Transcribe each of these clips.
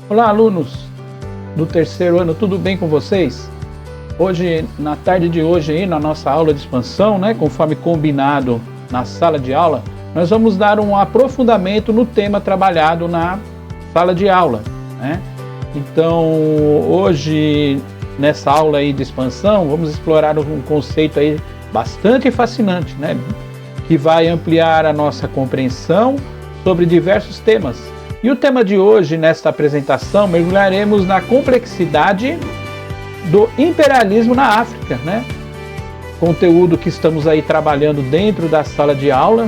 Olá, alunos do terceiro ano, tudo bem com vocês? Hoje, na tarde de hoje, aí, na nossa aula de expansão, conforme combinado na sala de aula, nós vamos dar um aprofundamento no tema trabalhado na sala de aula. Então, hoje, nessa aula aí de expansão, vamos explorar um conceito aí bastante fascinante, que vai ampliar a nossa compreensão sobre diversos temas. E o tema de hoje, nesta apresentação, mergulharemos na complexidade do imperialismo na África, Conteúdo que estamos aí trabalhando dentro da sala de aula,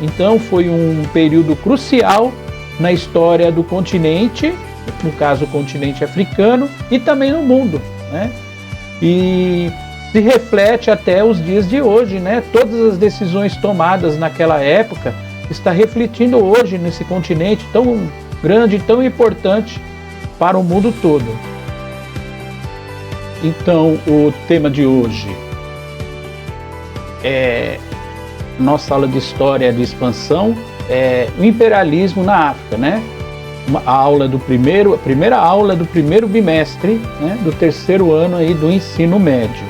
Então foi um período crucial na história do continente, no caso o continente africano, e também no mundo, E se reflete até os dias de hoje, Todas as decisões tomadas naquela época está refletindo hoje nesse continente tão grande e tão importante para o mundo todo. Então, o tema de hoje é nossa aula de história de expansão, o imperialismo na África, a primeira aula do primeiro bimestre, do terceiro ano aí do ensino médio.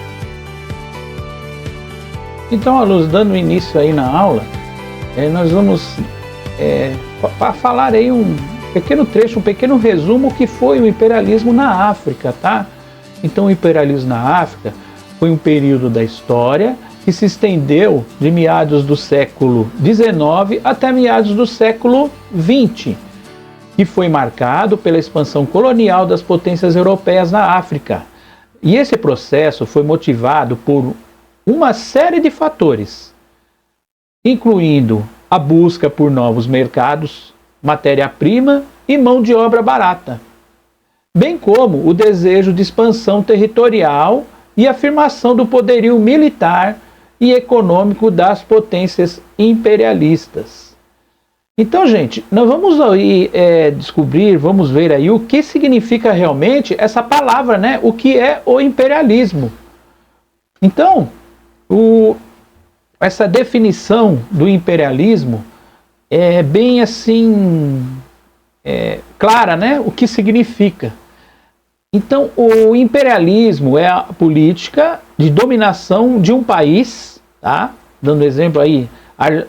Então, alunos, dando início aí na aula, nós vamos falar aí um pequeno trecho, um pequeno resumo que foi o imperialismo na África, Então, o imperialismo na África foi um período da história que se estendeu de meados do século XIX até meados do século XX, que foi marcado pela expansão colonial das potências europeias na África. E esse processo foi motivado por uma série de fatores, incluindo a busca por novos mercados, matéria-prima e mão de obra barata, bem como o desejo de expansão territorial e afirmação do poderio militar e econômico das potências imperialistas. Então, gente, nós vamos aí vamos ver aí o que significa realmente essa palavra, o que é o imperialismo. Então, essa definição do imperialismo é bem assim clara, o que significa. Então, o imperialismo é a política de dominação de um país, dando exemplo aí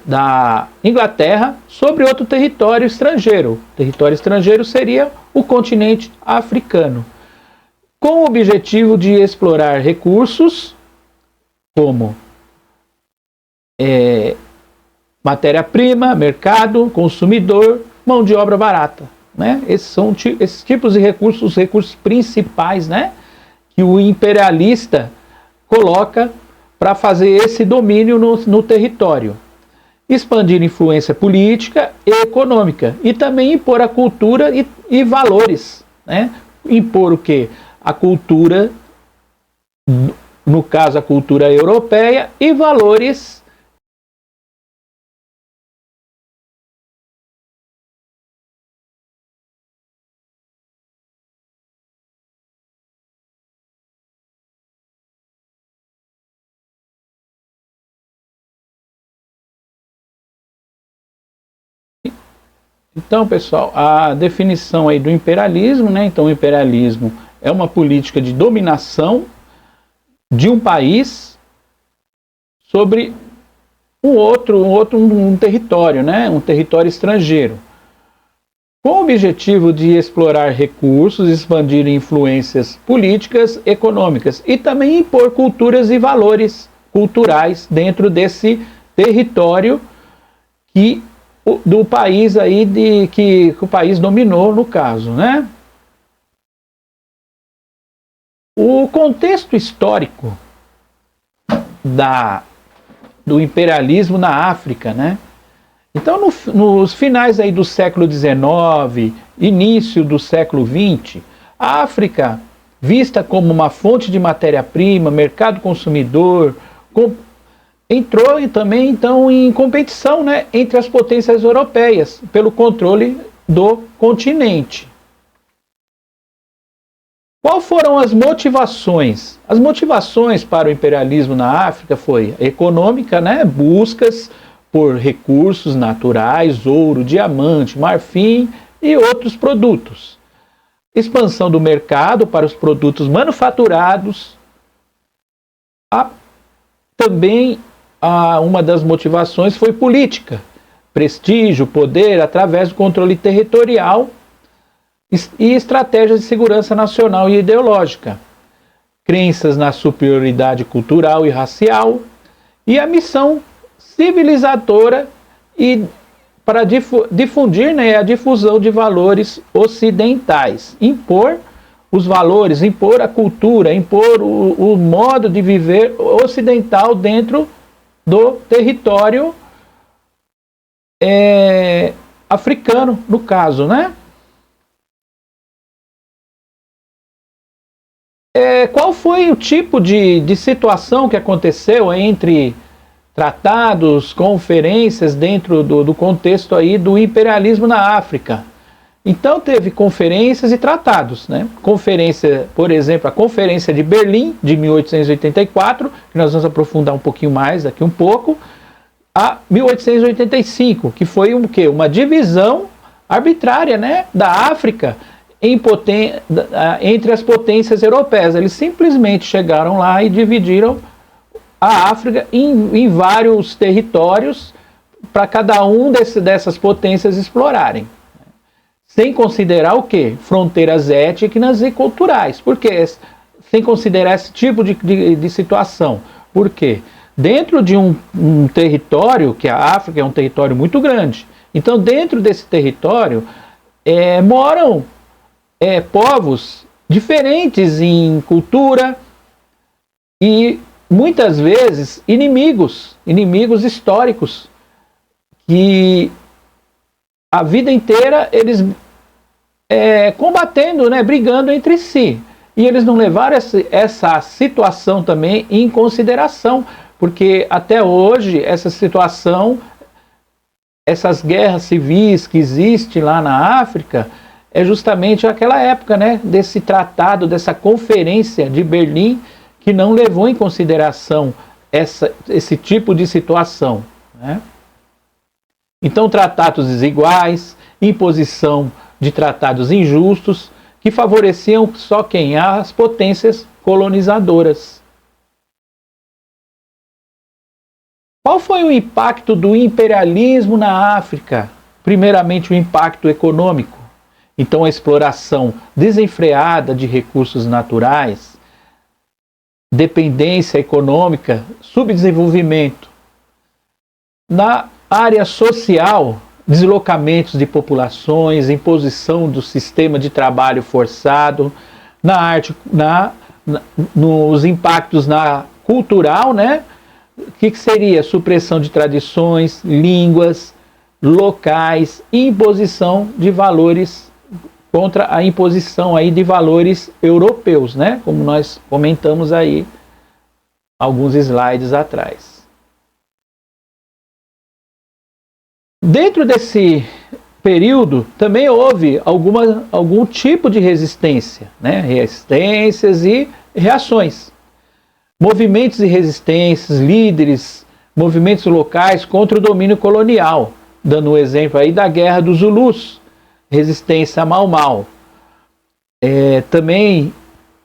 da Inglaterra, sobre outro território estrangeiro. O território estrangeiro seria o continente africano, com o objetivo de explorar recursos como matéria-prima, mercado, consumidor, mão de obra barata. Esses são esses tipos de recursos, os recursos principais, que o imperialista coloca para fazer esse domínio no território. Expandir influência política e econômica e também impor a cultura e valores. Impor o quê? A cultura, no caso a cultura europeia, e valores Então, pessoal, a definição aí do imperialismo, Então, o imperialismo é uma política de dominação de um país sobre um território, um território estrangeiro, com o objetivo de explorar recursos, expandir influências políticas, econômicas e também impor culturas e valores culturais dentro desse território do país aí que o país dominou, no caso, O contexto histórico do imperialismo na África, Então, nos finais aí do século XIX, início do século XX, a África, vista como uma fonte de matéria-prima, mercado consumidor, entrou também então em competição, entre as potências europeias pelo controle do continente. Quais foram as motivações? As motivações para o imperialismo na África foi econômica, buscas por recursos naturais, ouro, diamante, marfim e outros produtos. expansão do mercado para os produtos manufaturados. Também uma das motivações foi política, prestígio, poder, através do controle territorial e estratégias de segurança nacional e ideológica, crenças na superioridade cultural e racial, e a missão civilizadora e para difundir, né, a difusão de valores ocidentais, impor os valores, impor a cultura, impor o modo de viver ocidental dentro do território africano, no caso, né? Qual foi o tipo de situação que aconteceu entre tratados, conferências dentro do contexto aí do imperialismo na África? Então teve conferências e tratados, né? Conferência, por exemplo, a Conferência de Berlim, de 1884, que nós vamos aprofundar um pouquinho mais daqui um pouco, a 1885, que foi uma divisão arbitrária, né, da África entre as potências europeias. Eles simplesmente chegaram lá e dividiram a África em vários territórios para cada um dessas potências explorarem. Sem considerar o quê? Fronteiras étnicas e culturais. Por quê? Sem considerar esse tipo de situação. Por quê? Dentro de um território, que a África é um território muito grande, então dentro desse território moram povos diferentes em cultura e muitas vezes inimigos históricos, que a vida inteira eles combatendo, né, brigando entre si. E eles não levaram essa situação também em consideração, porque até hoje essa situação, essas guerras civis que existem lá na África, é justamente aquela época, né, desse tratado, dessa conferência de Berlim, que não levou em consideração esse tipo de situação, né? Então, tratados desiguais, imposição de tratados injustos, que favoreciam só quem? As potências colonizadoras. Qual foi o impacto do imperialismo na África? Primeiramente, o impacto econômico. Então, a exploração desenfreada de recursos naturais, dependência econômica, subdesenvolvimento. Na área social, deslocamentos de populações, imposição do sistema de trabalho forçado, na arte, nos impactos na cultural, né? O que seria? Supressão de tradições, línguas, locais, imposição de valores, contra a imposição aí de valores europeus, né? Como nós comentamos aí alguns slides atrás. Dentro desse período também houve algum tipo de resistência, né? Resistências e reações. Movimentos de resistências, líderes, movimentos locais contra o domínio colonial, dando um exemplo aí da Guerra dos Zulus, resistência a Mau Mau. Também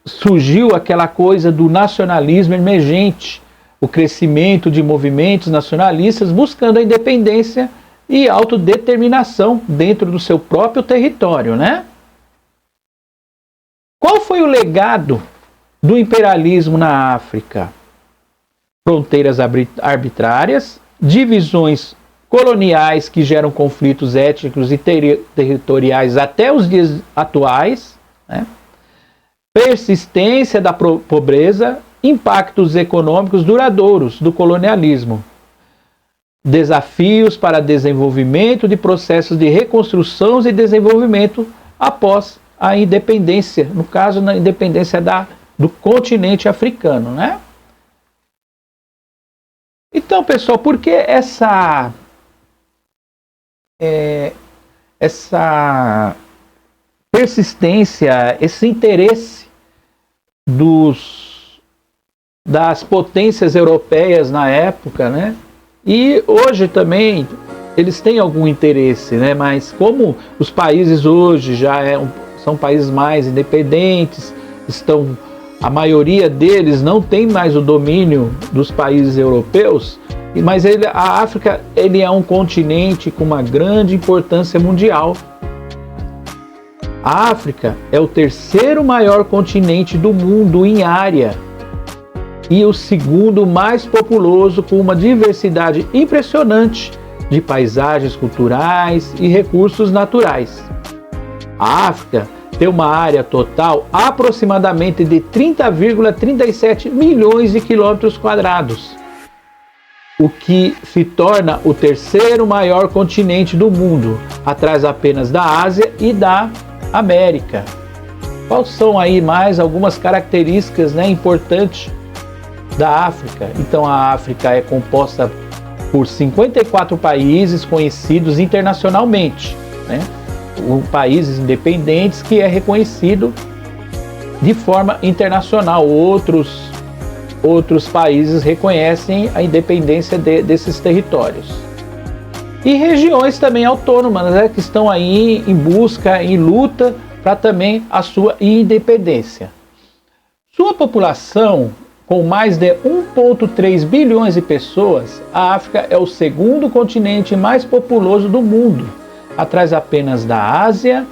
surgiu aquela coisa do nacionalismo emergente, o crescimento de movimentos nacionalistas buscando a independência e autodeterminação dentro do seu próprio território, né? Qual foi o legado do imperialismo na África? Fronteiras arbitrárias, divisões coloniais que geram conflitos étnicos e territoriais até os dias atuais, né? Persistência da pobreza, impactos econômicos duradouros do colonialismo, desafios para desenvolvimento de processos de reconstrução e desenvolvimento após a independência, no caso, na independência do continente africano, né? Então, pessoal, por que essa persistência, esse interesse das potências europeias na época, né? E hoje também eles têm algum interesse, né? Mas como os países hoje já são países mais independentes, a maioria deles não tem mais o domínio dos países europeus, mas a África é um continente com uma grande importância mundial. A África é o terceiro maior continente do mundo em área e o segundo mais populoso, com uma diversidade impressionante de paisagens culturais e recursos naturais. A África tem uma área total aproximadamente de 30,37 milhões de quilômetros quadrados, o que se torna o terceiro maior continente do mundo, atrás apenas da Ásia e da América. Quais são aí mais algumas características, importantes da África? Então, a África é composta por 54 países conhecidos internacionalmente, países independentes que é reconhecido de forma internacional. Outros países reconhecem a independência desses territórios. E regiões também autônomas, que estão aí em busca, em luta para também a sua independência. Sua população, com mais de 1,3 bilhões de pessoas, a África é o segundo continente mais populoso do mundo, atrás apenas da Ásia.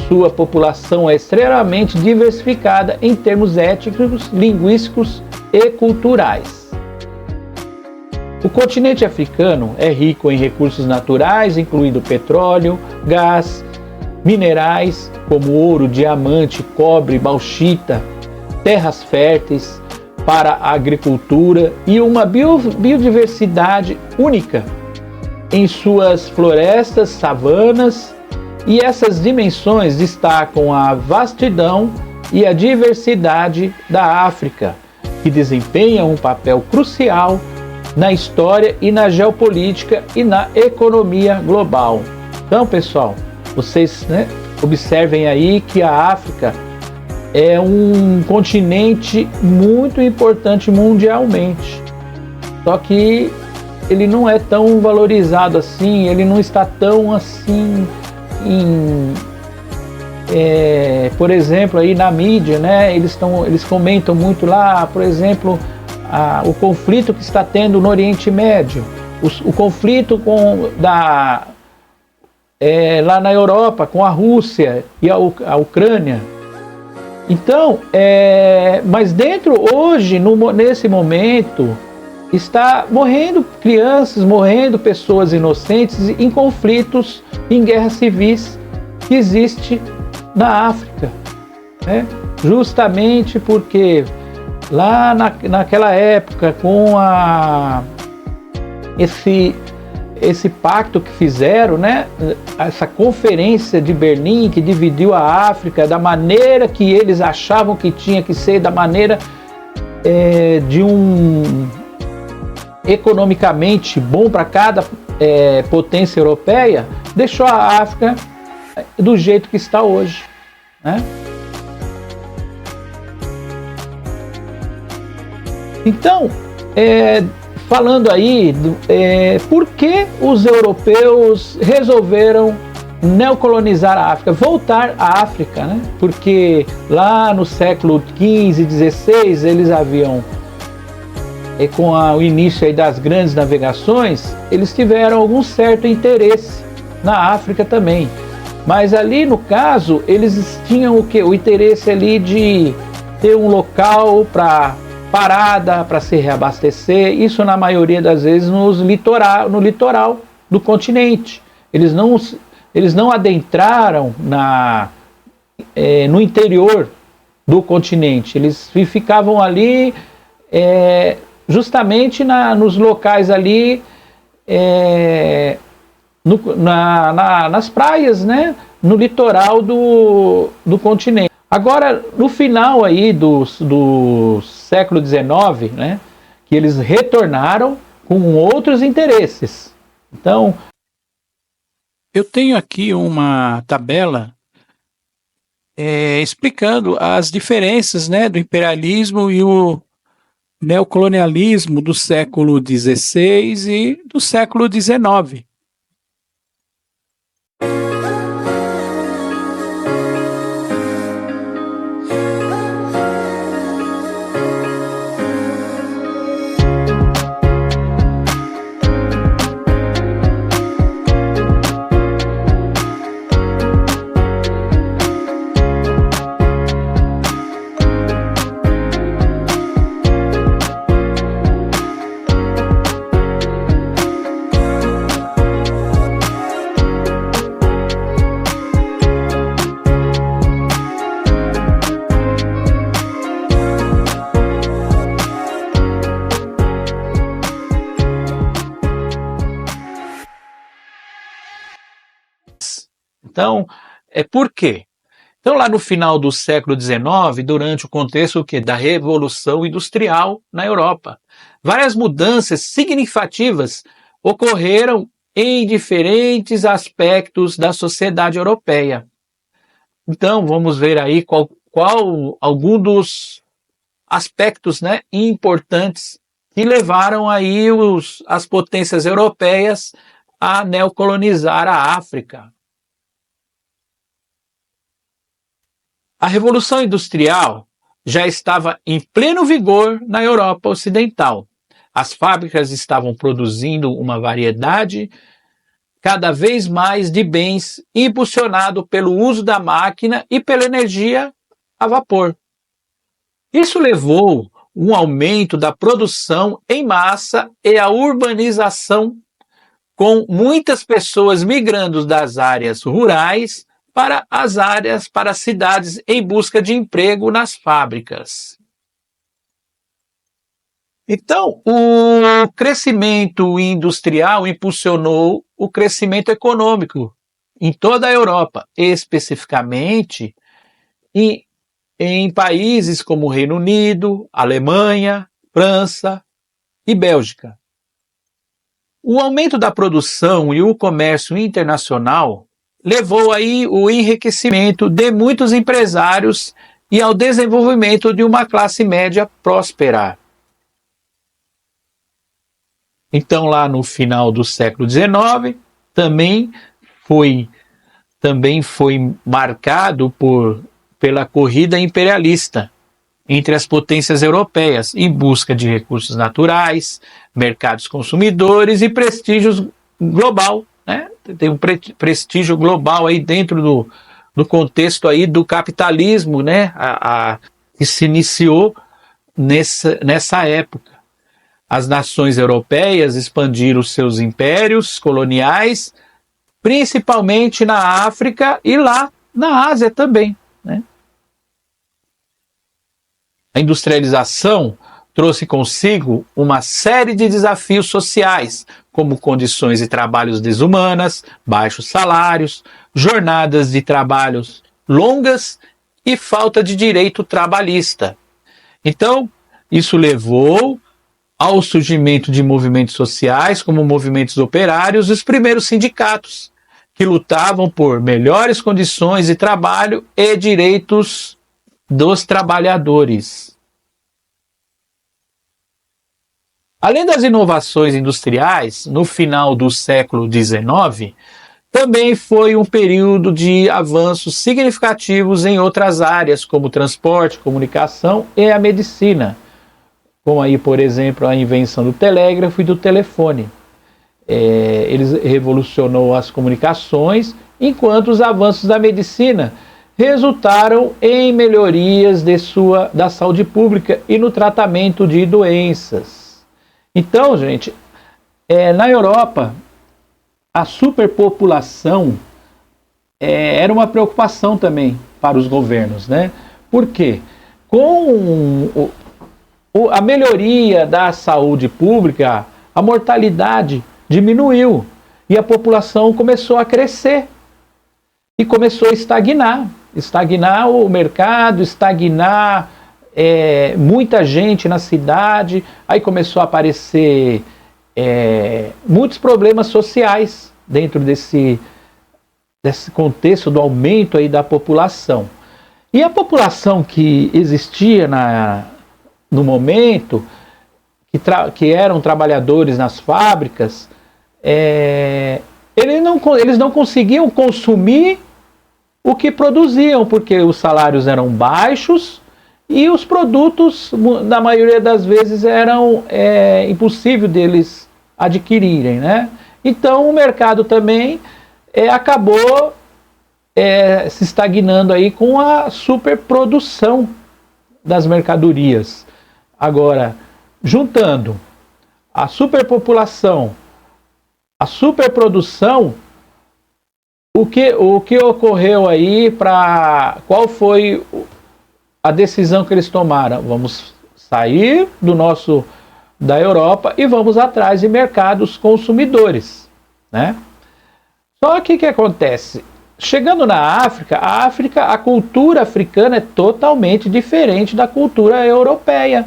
Sua população é extremamente diversificada em termos étnicos, linguísticos e culturais. O continente africano é rico em recursos naturais, incluindo petróleo, gás, minerais como ouro, diamante, cobre, bauxita, terras férteis para a agricultura e uma biodiversidade única em suas florestas, savanas, e essas dimensões destacam a vastidão e a diversidade da África, que desempenham um papel crucial na história e na geopolítica e na economia global. Então, pessoal, vocês observem aí que a África é um continente muito importante mundialmente, só que ele não é tão valorizado assim, ele não está tão assim por exemplo, aí na mídia, eles comentam muito lá, por exemplo, o conflito que está tendo no Oriente Médio, o conflito lá na Europa com a Rússia e a Ucrânia. Então, mas hoje, nesse momento, está morrendo crianças, morrendo pessoas inocentes em conflitos, em guerras civis que existe na África, justamente porque lá naquela época, com esse pacto que fizeram, essa conferência de Berlim que dividiu a África da maneira que eles achavam que tinha que ser, da maneira de economicamente bom para cada potência europeia, deixou a África do jeito que está hoje, Então, falando aí, por que os europeus resolveram neocolonizar a África, voltar à África, Porque lá no século XV e XVI eles haviam, com o início aí das grandes navegações, eles tiveram algum certo interesse na África também. Mas ali, no caso, eles tinham o quê? O interesse ali de ter um local para parada, para se reabastecer. Isso, na maioria das vezes, no litoral do continente. Eles não adentraram no interior do continente. Eles ficavam ali justamente nos locais ali, nas praias, no litoral do continente. Agora, no final aí do século XIX, que eles retornaram com outros interesses. Então, eu tenho aqui uma tabela explicando as diferenças, do imperialismo e o neocolonialismo do século XVI e do século XIX. Então, por quê? Então, lá no final do século XIX, durante o contexto da Revolução Industrial na Europa, várias mudanças significativas ocorreram em diferentes aspectos da sociedade europeia. Então, vamos ver aí qual algum dos aspectos, né, importantes que levaram aí as potências europeias a neocolonizar a África. A Revolução Industrial já estava em pleno vigor na Europa Ocidental. As fábricas estavam produzindo uma variedade cada vez mais de bens, impulsionado pelo uso da máquina e pela energia a vapor. Isso levou um aumento da produção em massa e a urbanização, com muitas pessoas migrando das áreas rurais para as cidades em busca de emprego nas fábricas. Então, o crescimento industrial impulsionou o crescimento econômico em toda a Europa, especificamente em países como o Reino Unido, Alemanha, França e Bélgica. O aumento da produção e o comércio internacional levou aí o enriquecimento de muitos empresários e ao desenvolvimento de uma classe média próspera. Então, lá no final do século XIX, também foi marcado pela corrida imperialista entre as potências europeias em busca de recursos naturais, mercados consumidores e prestígio global, né? Tem um prestígio global aí dentro do contexto aí do capitalismo, né? Que se iniciou nessa época. As nações europeias expandiram seus impérios coloniais, principalmente na África e lá na Ásia também, né? A industrialização trouxe consigo uma série de desafios sociais, como condições de trabalhos desumanas, baixos salários, jornadas de trabalhos longas e falta de direito trabalhista. Então, isso levou ao surgimento de movimentos sociais, como movimentos operários e os primeiros sindicatos, que lutavam por melhores condições de trabalho e direitos dos trabalhadores. Além das inovações industriais, no final do século XIX, também foi um período de avanços significativos em outras áreas, como transporte, comunicação e a medicina, como aí, por exemplo, a invenção do telégrafo e do telefone. Ele revolucionou as comunicações, enquanto os avanços da medicina resultaram em melhorias da saúde pública e no tratamento de doenças. Então, gente, na Europa, a superpopulação era uma preocupação também para os governos, né? Por quê? Com a melhoria da saúde pública, a mortalidade diminuiu e a população começou a crescer e começou a estagnar o mercado, estagnar muita gente na cidade. Aí começou a aparecer muitos problemas sociais dentro desse contexto do aumento aí da população. E a população que existia no momento, que eram trabalhadores nas fábricas, eles não conseguiam consumir o que produziam, porque os salários eram baixos e os produtos, na maioria das vezes, eram impossível deles adquirirem, né? Então o mercado também acabou se estagnando aí com a superprodução das mercadorias. Agora, juntando a superpopulação, a superprodução, o que ocorreu aí qual foi a decisão que eles tomaram? Vamos sair da Europa e vamos atrás de mercados consumidores, né? Só que o que acontece? chegando na África, a cultura africana é totalmente diferente da cultura europeia,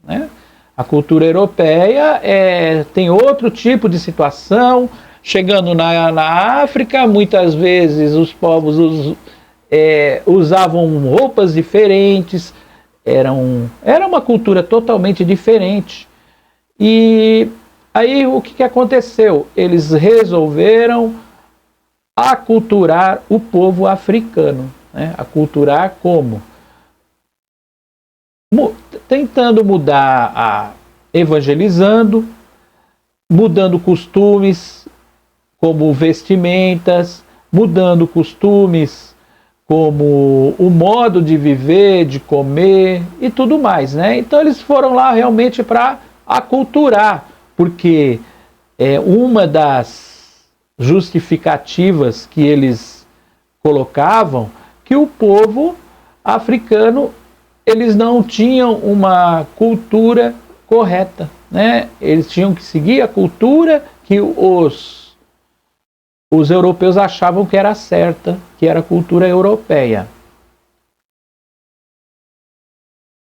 né? A cultura europeia tem outro tipo de situação. Chegando na África, muitas vezes os povos usavam roupas diferentes, era uma cultura totalmente diferente. E aí o que aconteceu? Eles resolveram aculturar o povo africano, né? Aculturar como? Tentando mudar, evangelizando, mudando costumes como vestimentas, mudando costumes como o modo de viver, de comer e tudo mais, né? Então eles foram lá realmente para aculturar, porque uma das justificativas que eles colocavam que o povo africano eles não tinham uma cultura correta, né? Eles tinham que seguir a cultura que os europeus achavam que era certa, que era a cultura europeia.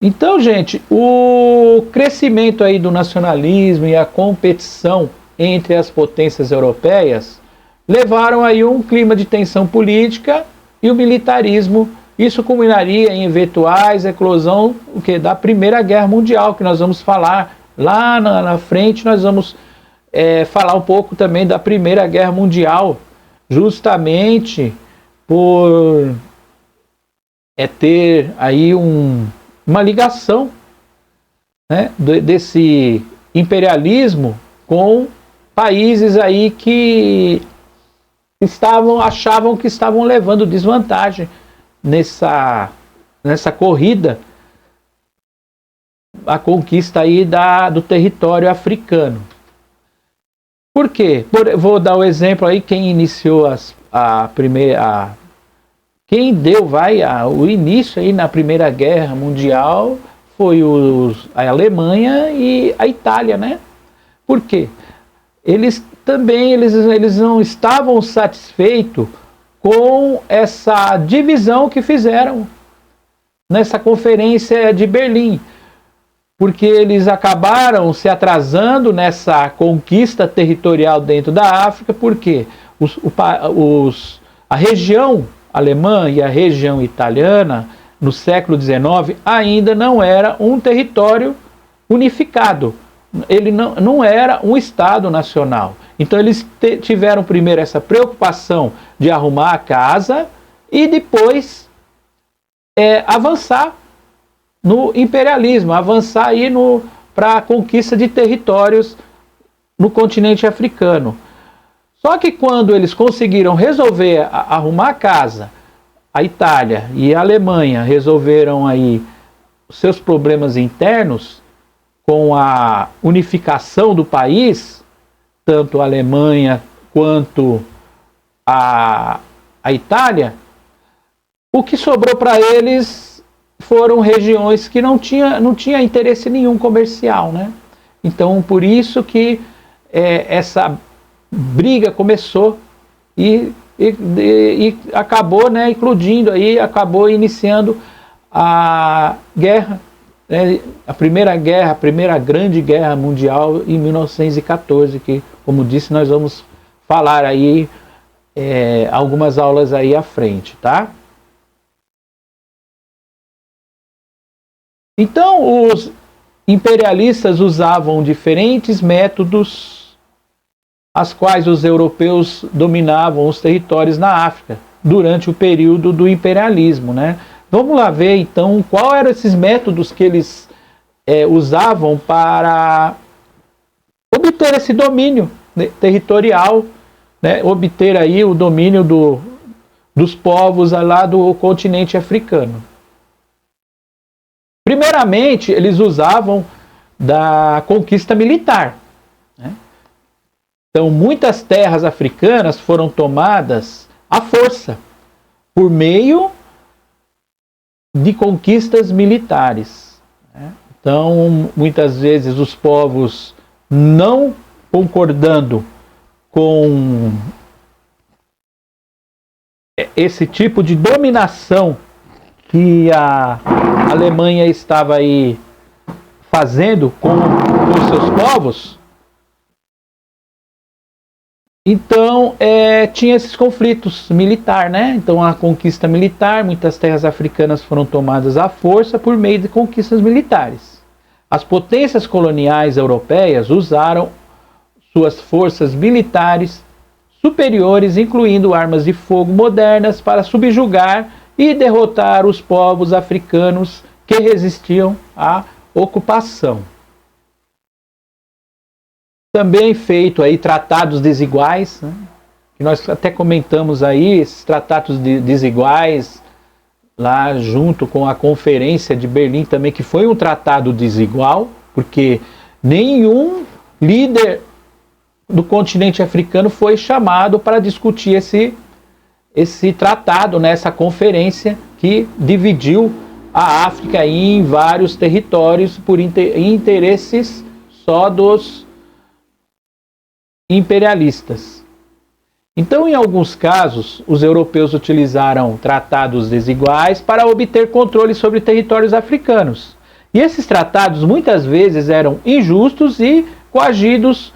Então, gente, o crescimento aí do nacionalismo e a competição entre as potências europeias levaram aí um clima de tensão política e o militarismo. Isso culminaria em eventuais eclosão da Primeira Guerra Mundial, que nós vamos falar lá na frente. Nós vamos falar um pouco também da Primeira Guerra Mundial, justamente por ter aí uma ligação, né, desse imperialismo com países aí que achavam que estavam levando desvantagem nessa corrida, a conquista aí do território africano. Por quê? Vou dar o exemplo aí, quem iniciou quem deu o início aí na Primeira Guerra Mundial foi a Alemanha e a Itália, né? Por quê? Eles não estavam satisfeitos com essa divisão que fizeram nessa conferência de Berlim, porque eles acabaram se atrasando nessa conquista territorial dentro da África, porque a região alemã e a região italiana, no século XIX, ainda não era um território unificado. Ele não era um Estado nacional. Então eles tiveram primeiro essa preocupação de arrumar a casa e depois avançar no imperialismo, avançar aí para a conquista de territórios no continente africano. Só que quando eles conseguiram resolver arrumar a casa, a Itália e a Alemanha resolveram aí os seus problemas internos com a unificação do país, tanto a Alemanha quanto a Itália, o que sobrou para eles foram regiões que não tinha interesse nenhum comercial, né? Então, por isso que essa briga começou e acabou, né, eclodindo aí, acabou iniciando a guerra, né, a Primeira Grande Guerra Mundial em 1914, que, como disse, nós vamos falar aí algumas aulas aí à frente, tá? Então, os imperialistas usavam diferentes métodos, as quais os europeus dominavam os territórios na África durante o período do imperialismo, né? Vamos lá ver então quais eram esses métodos que eles usavam para obter esse domínio territorial, né? Obter aí o domínio dos povos lá do continente africano. Primeiramente, eles usavam da conquista militar, né? Então, muitas terras africanas foram tomadas à força, por meio de conquistas militares, né? Então, muitas vezes os povos não concordando com esse tipo de dominação que a Alemanha estava aí fazendo com os seus povos, então tinha esses conflitos militares, né? Então a conquista militar, muitas terras africanas foram tomadas à força por meio de conquistas militares. As potências coloniais europeias usaram suas forças militares superiores, incluindo armas de fogo modernas, para subjugar e derrotar os povos africanos que resistiam à ocupação. Também feito aí tratados desiguais, né? Que nós até comentamos aí, esses tratados desiguais, lá junto com a Conferência de Berlim também, que foi um tratado desigual, porque nenhum líder do continente africano foi chamado para discutir esse tratado, nessa conferência que dividiu a África em vários territórios por interesses só dos imperialistas. Então, em alguns casos, os europeus utilizaram tratados desiguais para obter controle sobre territórios africanos. E esses tratados muitas vezes eram injustos e coagidos,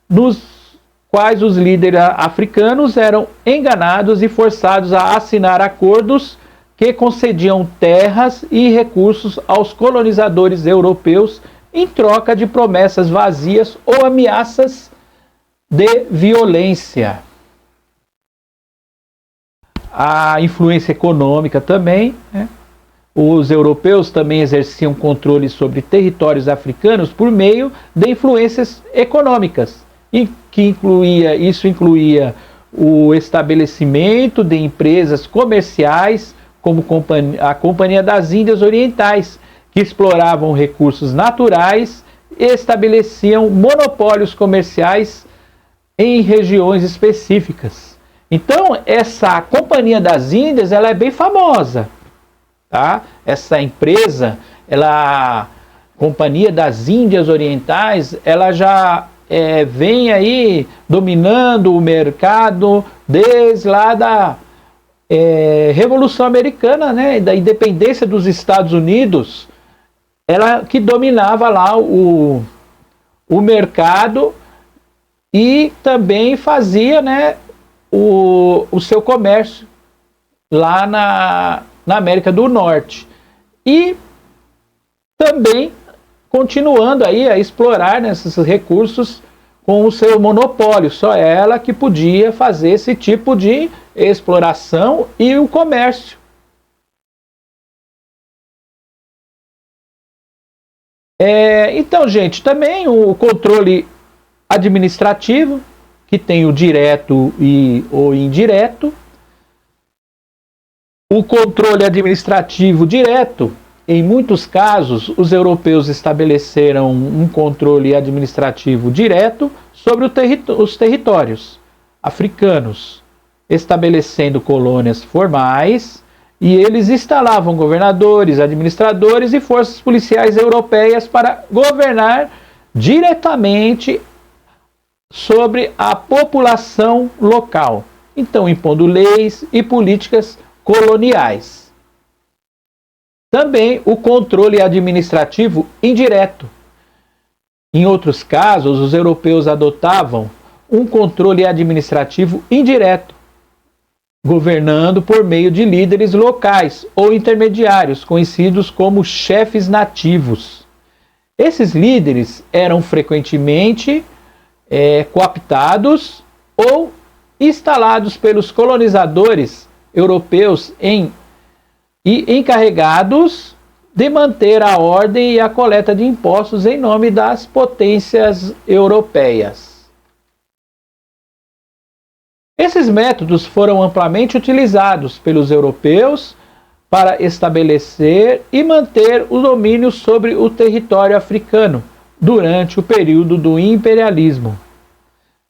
nos quais os líderes africanos eram enganados e forçados a assinar acordos que concediam terras e recursos aos colonizadores europeus em troca de promessas vazias ou ameaças de violência. A influência econômica também, né? Os europeus também exerciam controle sobre territórios africanos por meio de influências econômicas, isso incluía o estabelecimento de empresas comerciais, como a Companhia das Índias Orientais, que exploravam recursos naturais e estabeleciam monopólios comerciais em regiões específicas. Então, essa Companhia das Índias, ela é bem famosa, tá? Essa empresa, Companhia das Índias Orientais, ela já vem aí dominando o mercado desde lá da Revolução Americana, né, da independência dos Estados Unidos. Ela que dominava lá o mercado e também fazia, né, o seu comércio lá na América do Norte. E também continuando aí a explorar, né, esses recursos com o seu monopólio. Só ela que podia fazer esse tipo de exploração e o comércio. Então, gente, também o controle administrativo, que tem o direto e o indireto. O controle administrativo direto, em muitos casos, os europeus estabeleceram um controle administrativo direto sobre os territórios africanos, estabelecendo colônias formais, e eles instalavam governadores, administradores e forças policiais europeias para governar diretamente sobre a população local, então impondo leis e políticas coloniais. Também o controle administrativo indireto. Em outros casos, os europeus adotavam um controle administrativo indireto, governando por meio de líderes locais ou intermediários, conhecidos como chefes nativos. Esses líderes eram frequentemente cooptados ou instalados pelos colonizadores europeus e encarregados de manter a ordem e a coleta de impostos em nome das potências europeias. Esses métodos foram amplamente utilizados pelos europeus para estabelecer e manter o domínio sobre o território africano durante o período do imperialismo,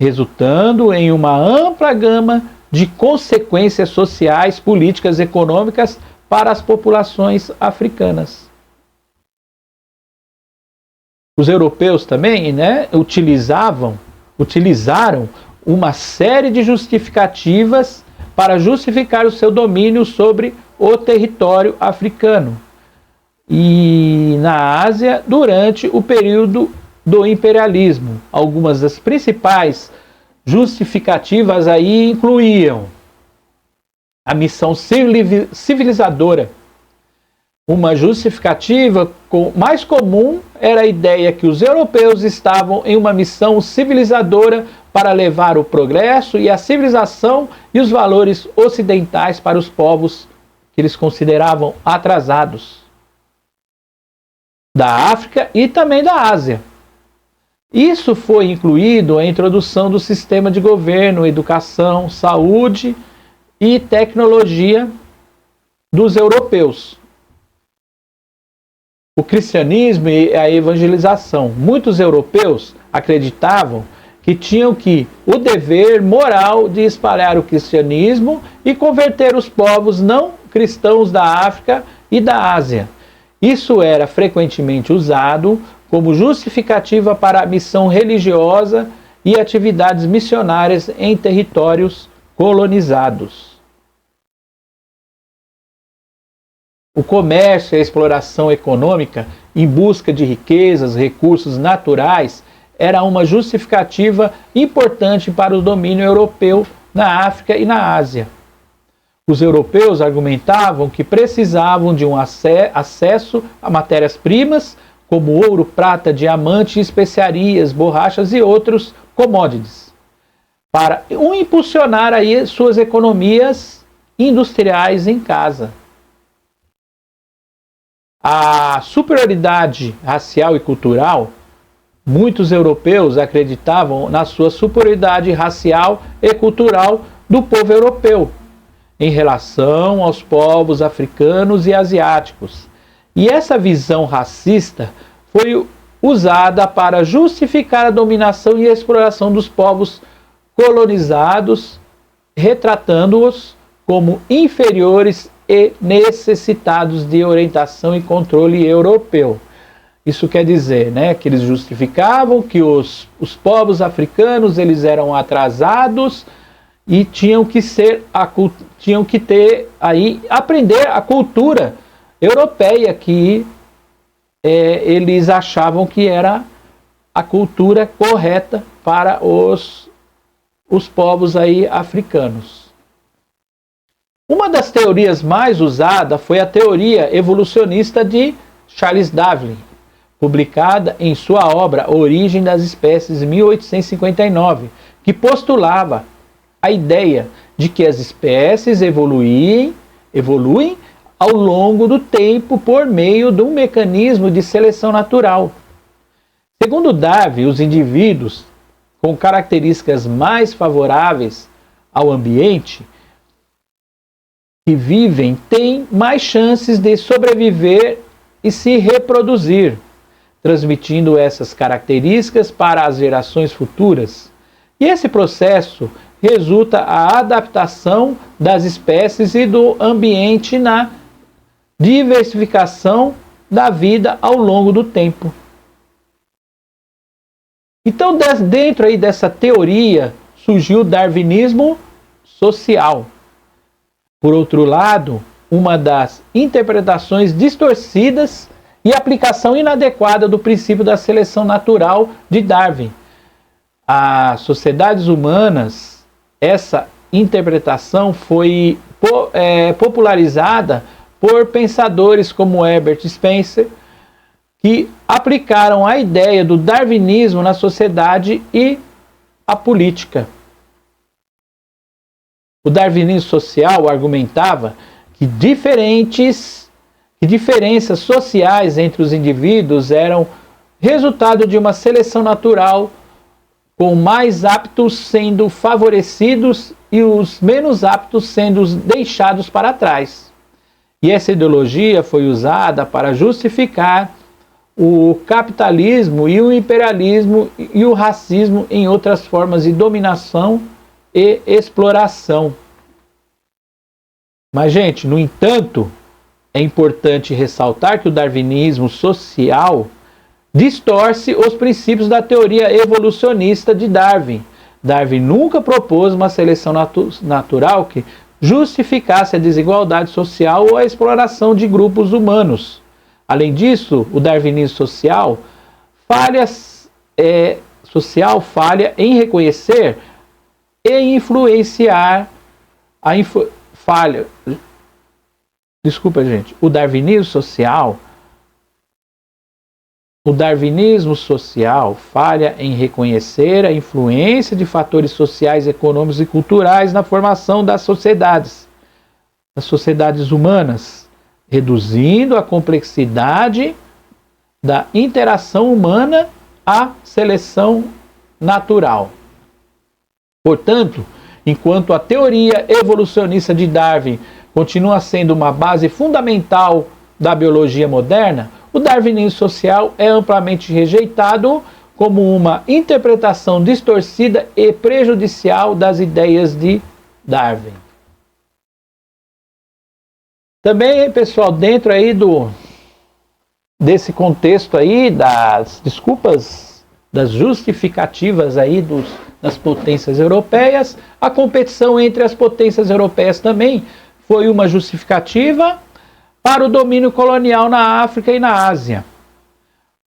resultando em uma ampla gama de consequências sociais, políticas e econômicas para as populações africanas. Os europeus também, né, utilizaram uma série de justificativas para justificar o seu domínio sobre o território africano e na Ásia durante o período do imperialismo. Algumas das principais justificativas aí incluíam a missão civilizadora. Uma justificativa mais comum era a ideia que os europeus estavam em uma missão civilizadora para levar o progresso e a civilização e os valores ocidentais para os povos que eles consideravam atrasados da África e também da Ásia. Isso foi incluído a introdução do sistema de governo, educação, saúde e tecnologia dos europeus. O cristianismo e a evangelização. Muitos europeus acreditavam que tinham o dever moral de espalhar o cristianismo e converter os povos não cristãos da África e da Ásia. Isso era frequentemente usado como justificativa para a missão religiosa e atividades missionárias em territórios colonizados. O comércio e a exploração econômica em busca de riquezas, recursos naturais, era uma justificativa importante para o domínio europeu na África e na Ásia. Os europeus argumentavam que precisavam de um acesso a matérias-primas, como ouro, prata, diamante, especiarias, borrachas e outros commodities, para impulsionar aí suas economias industriais em casa. A superioridade racial e cultural, muitos europeus acreditavam na sua superioridade racial e cultural do povo europeu em relação aos povos africanos e asiáticos. E essa visão racista foi usada para justificar a dominação e a exploração dos povos colonizados, retratando-os como inferiores e necessitados de orientação e controle europeu. Isso quer dizer, que eles justificavam que os povos africanos eles eram atrasados e tinham que ter aí aprender a cultura europeia que eles achavam que era a cultura correta para os povos aí africanos. Uma das teorias mais usadas foi a teoria evolucionista de Charles Darwin, publicada em sua obra Origem das Espécies, em 1859, que postulava a ideia de que as espécies evoluem ao longo do tempo por meio de um mecanismo de seleção natural. Segundo Darwin, os indivíduos com características mais favoráveis ao ambiente que vivem têm mais chances de sobreviver e se reproduzir, transmitindo essas características para as gerações futuras. E esse processo resulta a adaptação das espécies e do ambiente na diversificação da vida ao longo do tempo. Então, dentro aí dessa teoria, surgiu o darwinismo social. Por outro lado, uma das interpretações distorcidas e aplicação inadequada do princípio da seleção natural de Darwin. As sociedades humanas, essa interpretação foi popularizada por pensadores como Herbert Spencer, que aplicaram a ideia do darwinismo na sociedade e a política. O darwinismo social argumentava que diferenças sociais entre os indivíduos eram resultado de uma seleção natural, com mais aptos sendo favorecidos e os menos aptos sendo deixados para trás. E essa ideologia foi usada para justificar o capitalismo e o imperialismo e o racismo em outras formas de dominação e exploração. Mas, gente, no entanto, é importante ressaltar que o darwinismo social distorce os princípios da teoria evolucionista de Darwin, Darwin nunca propôs uma seleção natural que justificasse a desigualdade social ou a exploração de grupos humanos. Além disso, o darwinismo social falha em reconhecer e influenciar o darwinismo social falha em reconhecer a influência de fatores sociais, econômicos e culturais na formação das sociedades humanas, reduzindo a complexidade da interação humana à seleção natural. Portanto, enquanto a teoria evolucionista de Darwin continua sendo uma base fundamental da biologia moderna, o darwinismo social é amplamente rejeitado como uma interpretação distorcida e prejudicial das ideias de Darwin. Também, pessoal, dentro aí desse contexto aí das justificativas aí das potências europeias, a competição entre as potências europeias também foi uma justificativa para o domínio colonial na África e na Ásia.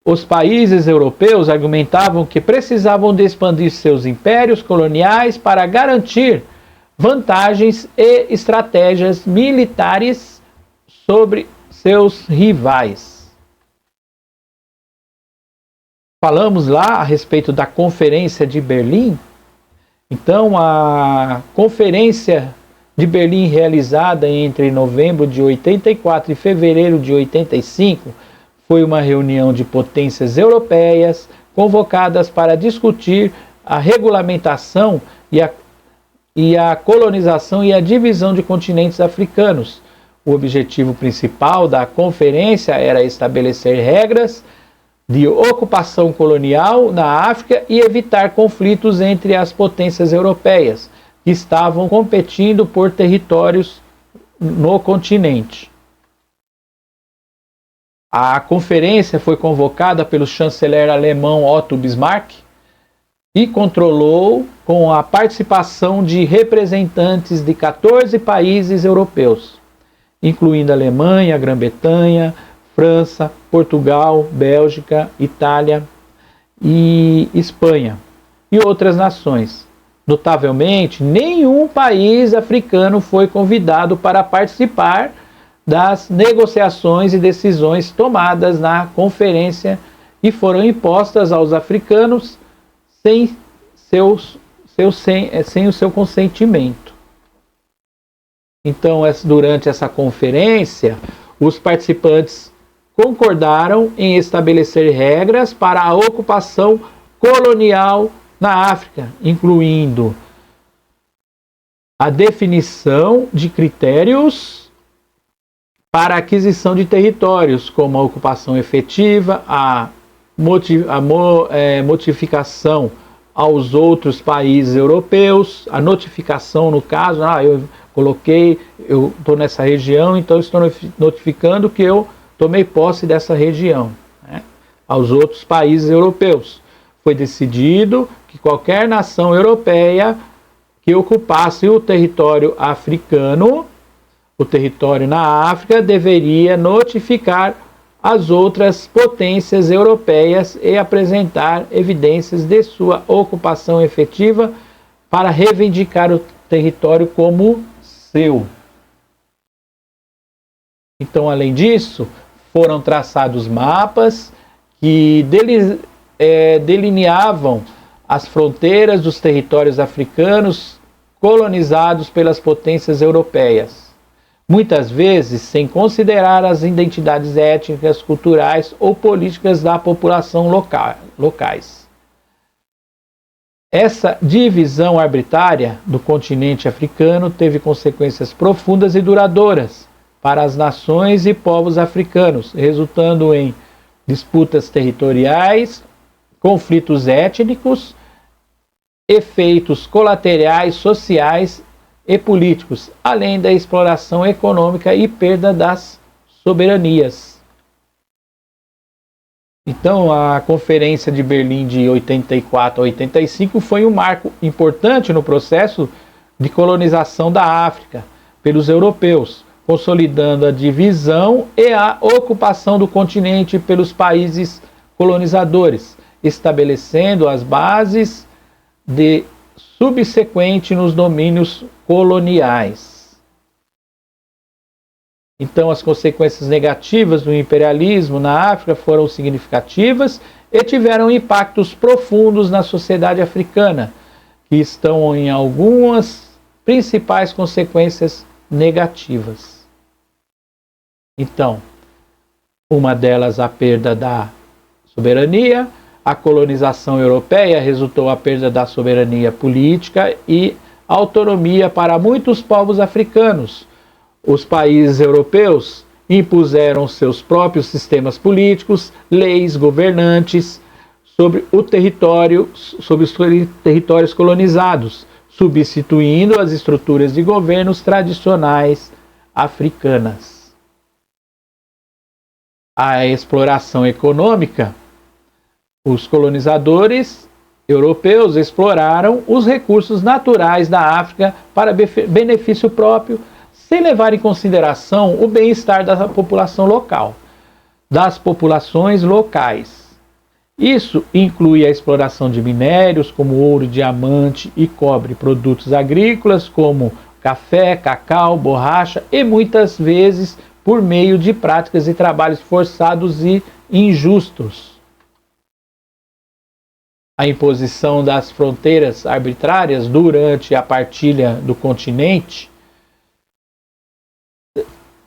Os países europeus argumentavam que precisavam de expandir seus impérios coloniais para garantir vantagens e estratégias militares sobre seus rivais. Falamos lá a respeito da Conferência de Berlim. Então, a Conferência de Berlim, realizada entre novembro de 84 e fevereiro de 85, foi uma reunião de potências europeias convocadas para discutir a regulamentação e a colonização e a divisão de continentes africanos. O objetivo principal da conferência era estabelecer regras de ocupação colonial na África e evitar conflitos entre as potências europeias, que estavam competindo por territórios no continente. A conferência foi convocada pelo chanceler alemão Otto Bismarck e controlou com a participação de representantes de 14 países europeus, incluindo Alemanha, Grã-Bretanha, França, Portugal, Bélgica, Itália e Espanha e outras nações. Notavelmente, nenhum país africano foi convidado para participar das negociações e decisões tomadas na conferência e foram impostas aos africanos sem o seu consentimento. Então, durante essa conferência, os participantes concordaram em estabelecer regras para a ocupação colonial na África, incluindo a definição de critérios para a aquisição de territórios, como a ocupação efetiva, a notificação aos outros países europeus, a notificação no caso, eu estou nessa região, então estou notificando que eu tomei posse dessa região, né, aos outros países europeus. Foi decidido que qualquer nação europeia que ocupasse o território africano, o território na África, deveria notificar as outras potências europeias e apresentar evidências de sua ocupação efetiva para reivindicar o território como seu. Então, além disso, foram traçados mapas que delineavam as fronteiras dos territórios africanos colonizados pelas potências europeias, muitas vezes sem considerar as identidades étnicas, culturais ou políticas da população locais. Essa divisão arbitrária do continente africano teve consequências profundas e duradouras para as nações e povos africanos, resultando em disputas territoriais, conflitos étnicos, efeitos colaterais sociais e políticos, além da exploração econômica e perda das soberanias. Então, a Conferência de Berlim de 84 a 85 foi um marco importante no processo de colonização da África pelos europeus, consolidando a divisão e a ocupação do continente pelos países colonizadores, estabelecendo as bases de subsequente nos domínios coloniais. Então, as consequências negativas do imperialismo na África foram significativas e tiveram impactos profundos na sociedade africana, que estão em algumas principais consequências negativas. Então, uma delas a perda da soberania, a colonização europeia resultou a perda da soberania política e autonomia para muitos povos africanos. Os países europeus impuseram seus próprios sistemas políticos, leis governantes sobre os territórios colonizados, substituindo as estruturas de governos tradicionais africanas. A exploração econômica. Os colonizadores europeus exploraram os recursos naturais da África para benefício próprio, sem levar em consideração o bem-estar da população local, das populações locais. Isso inclui a exploração de minérios como ouro, diamante e cobre, produtos agrícolas como café, cacau, borracha e muitas vezes por meio de práticas e trabalhos forçados e injustos. A imposição das fronteiras arbitrárias durante a partilha do continente.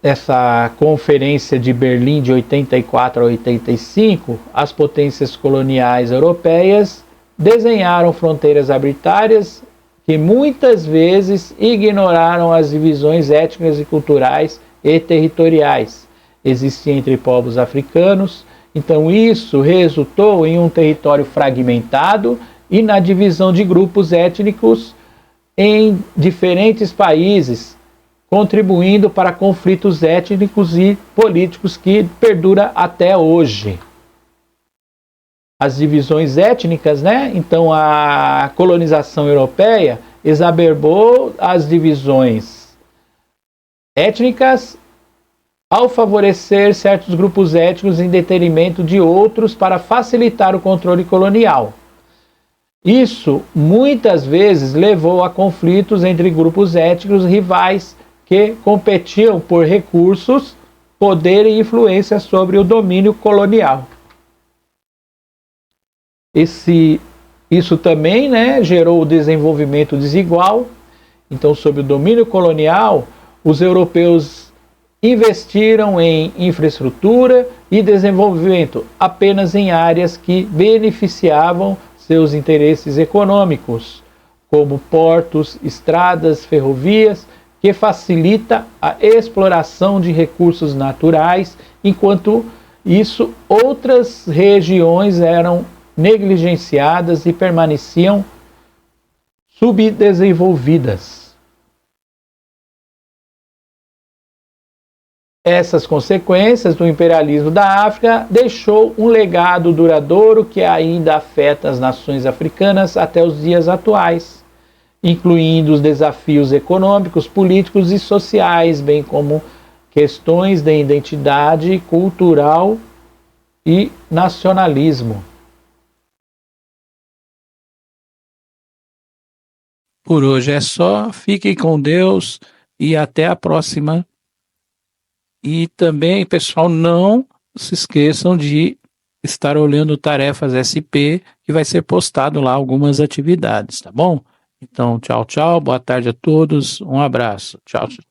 Essa conferência de Berlim de 84 a 85, as potências coloniais europeias desenharam fronteiras arbitrárias que muitas vezes ignoraram as divisões étnicas e culturais e territoriais existiam entre povos africanos. Então isso resultou em um território fragmentado e na divisão de grupos étnicos em diferentes países, contribuindo para conflitos étnicos e políticos que perduram até hoje. As divisões étnicas, né? Então a colonização europeia exacerbou as divisões étnicas ao favorecer certos grupos étnicos em detrimento de outros para facilitar o controle colonial. Isso muitas vezes levou a conflitos entre grupos étnicos rivais que competiam por recursos, poder e influência sobre o domínio colonial. Isso também, né, gerou o desenvolvimento desigual. Então, sob o domínio colonial, os europeus investiram em infraestrutura e desenvolvimento apenas em áreas que beneficiavam seus interesses econômicos, como portos, estradas, ferrovias, que facilita a exploração de recursos naturais, enquanto isso outras regiões eram negligenciadas e permaneciam subdesenvolvidas. Essas consequências do imperialismo da África deixou um legado duradouro que ainda afeta as nações africanas até os dias atuais, incluindo os desafios econômicos, políticos e sociais, bem como questões de identidade cultural e nacionalismo. Por hoje é só, fiquem com Deus e até a próxima. E também, pessoal, não se esqueçam de estar olhando Tarefas SP, que vai ser postado lá algumas atividades, tá bom? Então, tchau, tchau, boa tarde a todos, um abraço, tchau, tchau.